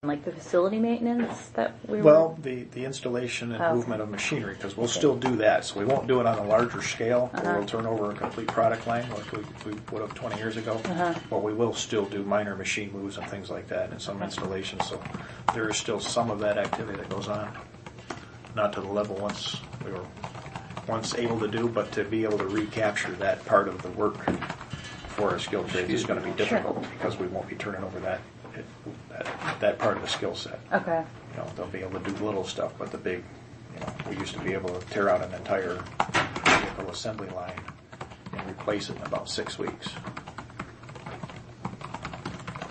like the facility maintenance that we were... Well, the installation and movement of machinery, because we'll still do that. So we won't do it on a larger scale, where we'll turn over a complete product line like we would have 20 years ago. But we will still do minor machine moves and things like that and some installations. So there is still some of that activity that goes on. Not to the level we were once able to do, but to be able to recapture that part of the work for a skilled trade is going to be difficult because we won't be turning over that part of the skill set. Okay. They'll be able to do little stuff, but the big, we used to be able to tear out an entire vehicle assembly line and replace it in about 6 weeks.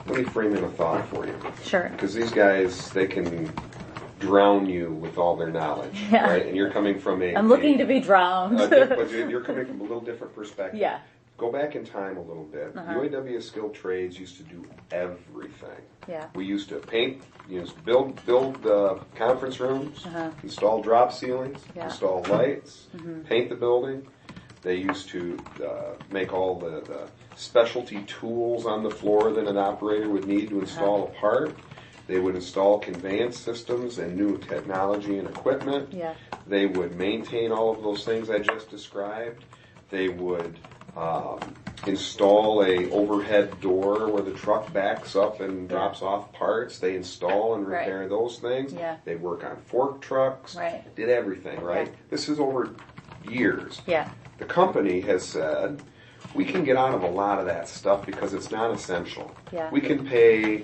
Let me frame in a thought for you. Sure. Because these guys, they can drown you with all their knowledge, right? And you're coming from I'm looking to be drowned. But you're coming from a little different perspective. Yeah. Go back in time a little bit. UAW Skilled Trades used to do everything. Yeah. We used to paint, build conference rooms, install drop ceilings, install lights, paint the building. They used to make all the specialty tools on the floor that an operator would need to install a part. They would install conveyance systems and new technology and equipment. Yeah. They would maintain all of those things I just described. They would install a overhead door where the truck backs up and drops off parts. They install and repair those things. Yeah. They work on fork trucks. Right. Did everything, right? Yeah. This is over years. Yeah. The company has said, we can get out of a lot of that stuff because it's not essential. Yeah. We can pay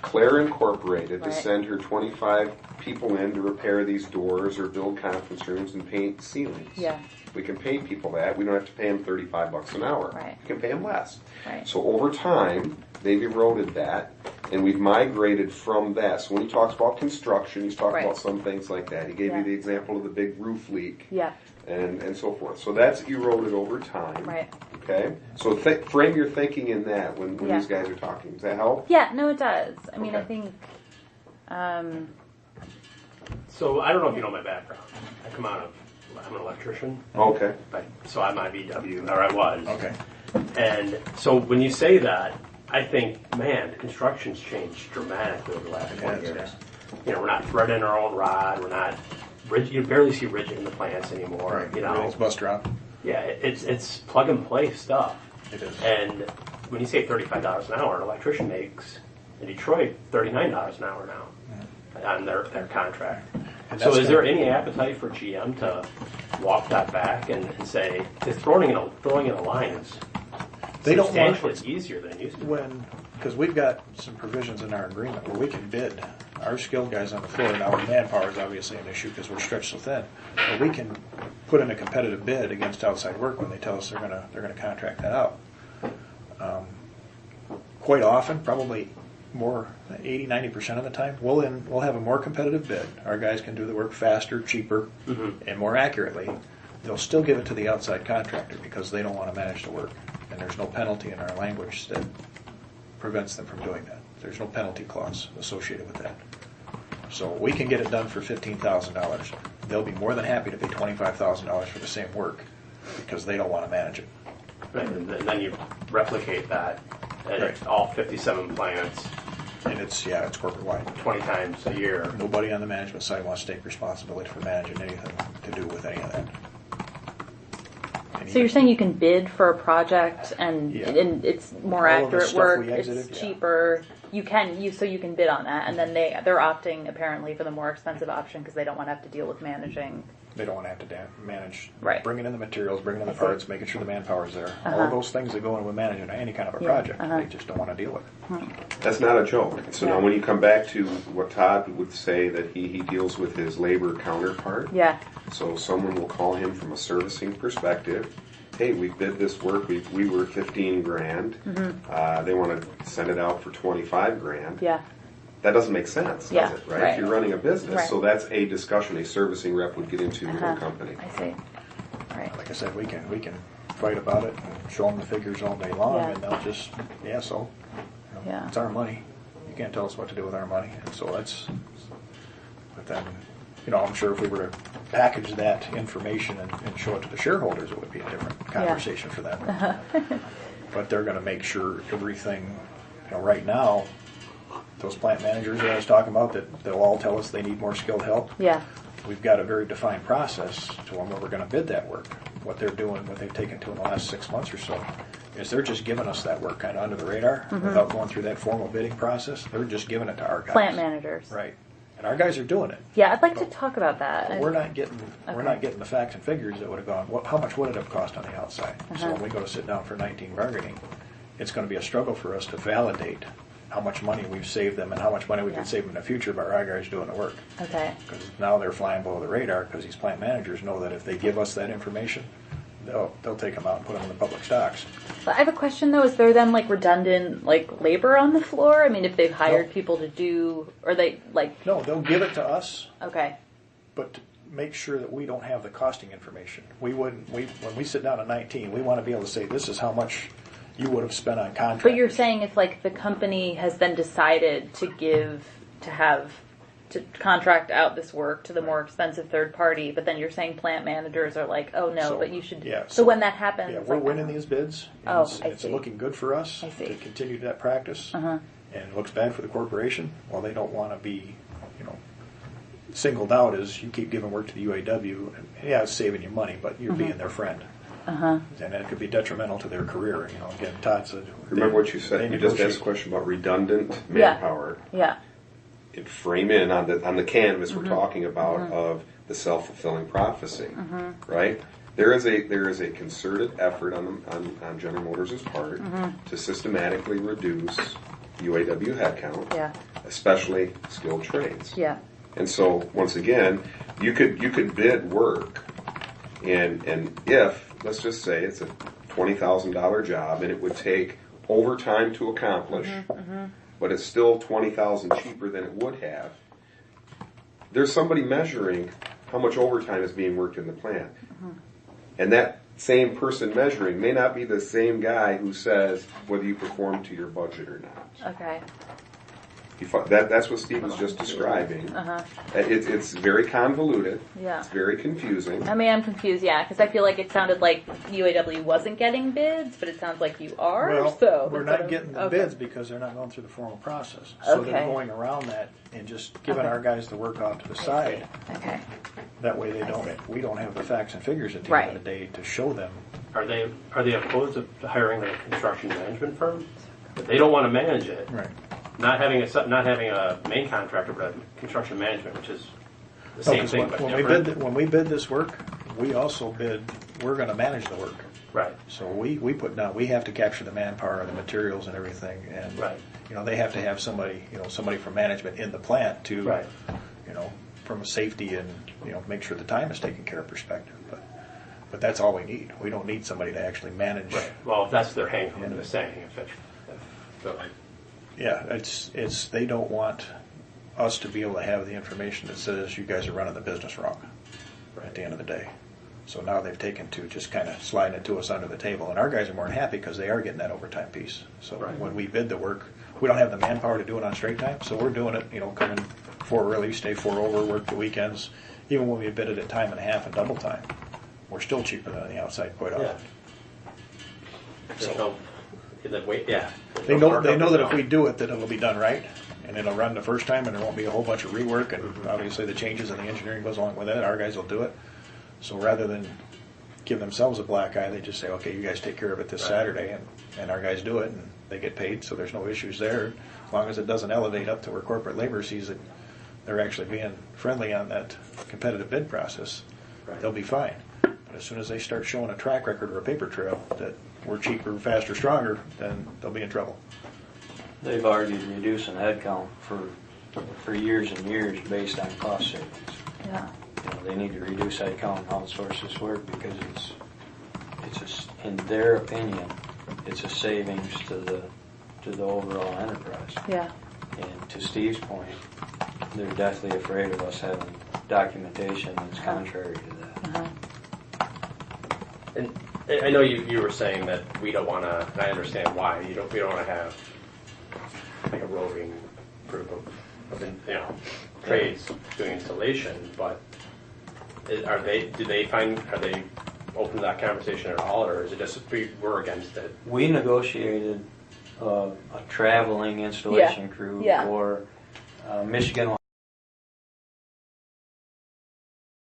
Claire Incorporated to send her 25 people in to repair these doors or build conference rooms and paint ceilings. Yeah. We can pay people that. We don't have to pay them $35 an hour. Right. We can pay them less. Right. So over time, they've eroded that, and we've migrated from that. So when he talks about construction, he's talking about some things like that. He gave you the example of the big roof leak. Yeah. And so forth. So that's eroded over time. Right. Okay? So frame your thinking in that when these guys are talking. Does that help? Yeah, no, it does. I mean, I think... So I don't know if you know my background. I'm an electrician. Okay. So I'm IBW, or I was. Okay. And so when you say that, I think, man, construction's changed dramatically over the last 20 years. We're not threading our own rod. We're not rigid. You barely see rigid in the plants anymore. Right. Everything's bus drop. Yeah, it's plug and play stuff. It is. And when you say $35 an hour, an electrician makes in Detroit $39 an hour now on their contract. So is there any appetite for GM to walk that back and say, throwing in a line is substantially easier than it used to be? Because we've got some provisions in our agreement where we can bid our skilled guys on the floor. Now, our manpower is obviously an issue because we're stretched so thin. But we can put in a competitive bid against outside work when they tell us they're going to contract that out. Quite often, probably more 80-90% of the time, we'll have a more competitive bid. Our guys can do the work faster, cheaper, and more accurately. They'll still give it to the outside contractor because they don't want to manage the work, and there's no penalty in our language that prevents them from doing that. There's no penalty clause associated with that. So we can get it done for $15,000. They'll be more than happy to pay $25,000 for the same work because they don't want to manage it. Right, and then you replicate that at all 57 plants. And it's corporate wide. 20 times a year. Nobody on the management side wants to take responsibility for managing anything to do with any of that. So you're saying you can bid for a project and it's more accurate work, it's cheaper. You can bid on that, and then they're opting apparently for the more expensive option because they don't want to have to deal with managing. They don't want to have to manage bringing in the materials, bringing in the parts, making sure the manpower's there. All of those things that go in with managing any kind of a project, they just don't want to deal with it. That's not a joke. So now when you come back to what Todd would say that he deals with his labor counterpart. Yeah. So someone will call him from a servicing perspective. Hey, we bid this work. We were $15,000. They want to send it out for $25,000. Yeah. That doesn't make sense, does it? Right? If you're running a business, so that's a discussion a servicing rep would get into with a company. I see. Right. Like I said, we can fight about it and show them the figures all day long, and they'll just it's our money. You can't tell us what to do with our money, and so that's. But then, I'm sure if we were to package that information and show it to the shareholders, it would be a different conversation for them. But they're going to make sure everything, right now, those plant managers that I was talking about, that they'll all tell us they need more skilled help. Yeah. We've got a very defined process to when we're going to bid that work. What they're doing, what they've taken to in the last 6 months or so, is they're just giving us that work kind of under the radar without going through that formal bidding process. They're just giving it to our guys. Plant managers. Right. And our guys are doing it. Yeah, I'd like to talk about that. But we're not getting the facts and figures that would have gone. How much would it have cost on the outside? So when we go to sit down for 19 bargaining, it's going to be a struggle for us to validate how much money we've saved them and how much money we can save them in the future by our guys doing the work. Okay. Because now they're flying below the radar because these plant managers know that if they give us that information, they'll take them out and put them in the public stocks. But I have a question though. Is there then like redundant like labor on the floor? I mean, if they've hired people to do, or they like? No, they'll give it to us. Okay. But to make sure that we don't have the costing information. When we sit down at 19, we want to be able to say this is how much you would have spent on contracts. But you're saying if like the company has then decided to contract out this work to the more expensive third party, but then you're saying plant managers are like, oh no, but you should. Yeah, so when that happens, yeah, we're winning these bids. And it's see. looking good for us to continue that practice. And it looks bad for the corporation. Well, they don't want to be, singled out as you keep giving work to the UAW. And, yeah, it's saving you money, but you're being their friend. And it could be detrimental to their career. Again, Todd said. Remember what you said. You just asked a question about redundant manpower. Yeah. It frame in on the canvas we're talking about of the self-fulfilling prophecy, right? There is a concerted effort on General Motors' part to systematically reduce UAW headcount, especially skilled trades. Yeah. And so once again, you could bid work, and if let's just say it's a $20,000 job and it would take overtime to accomplish. But it's still $20,000 cheaper than it would have. There's somebody measuring how much overtime is being worked in the plant. And that same person measuring may not be the same guy who says whether you perform to your budget or not. Okay. That's what Steve was just describing. It's very convoluted. Yeah. It's very confusing. I mean, I'm confused, because I feel like it sounded like UAW wasn't getting bids, but it sounds like you are. Well, we're not getting the bids because they're not going through the formal process. So they're going around that and just giving our guys the work off to the side. Okay. That way we don't have the facts and figures at the end of the day to show them. Are they opposed to hiring a construction management firm? If they don't want to manage it. Right. Not having a main contractor, but a construction management, which is the same thing, but different. When we bid this work, we also bid, we're going to manage the work. Right. So we put down, we have to capture the manpower, the materials and everything. And, they have to have somebody from management in the plant to, from a safety and, make sure the time is taken care of perspective. But that's all we need. We don't need somebody to actually manage. Right. Well, if that's their hang from the saying. Yeah, it's they don't want us to be able to have the information that says you guys are running the business wrong at the end of the day. So now they've taken to just kind of sliding it to us under the table. And our guys are more than happy because they are getting that overtime piece. So when we bid the work, we don't have the manpower to do it on straight time. So we're doing it, coming 4 early, stay 4 over, work the weekends. Even when we bid it at time and a half and double time, we're still cheaper than on the outside quite often. So they know that if we do it, that it'll be done right. And it'll run the first time and there won't be a whole bunch of rework. And obviously the changes and the engineering goes along with it. Our guys will do it. So rather than give themselves a black eye, they just say, okay, you guys take care of it this Saturday, and our guys do it, and they get paid, so there's no issues there. As long as it doesn't elevate up to where corporate labor sees it, they're actually being friendly on that competitive bid process, they'll be fine. But as soon as they start showing a track record or a paper trail that we're cheaper, faster, stronger, then they'll be in trouble. They've argued reducing headcount for years and years based on cost savings. Yeah. They need to reduce headcount and outsource this work because it's in their opinion, it's a savings to the overall enterprise. Yeah. And to Steve's point, they're deathly afraid of us having documentation that's contrary to that. And I know you were saying that we don't want to, and I understand why we don't want to have like a roving group of trades doing installation, but are they open to that conversation at all, or is it just we're against it? We negotiated a traveling installation crew Yeah. or Michigan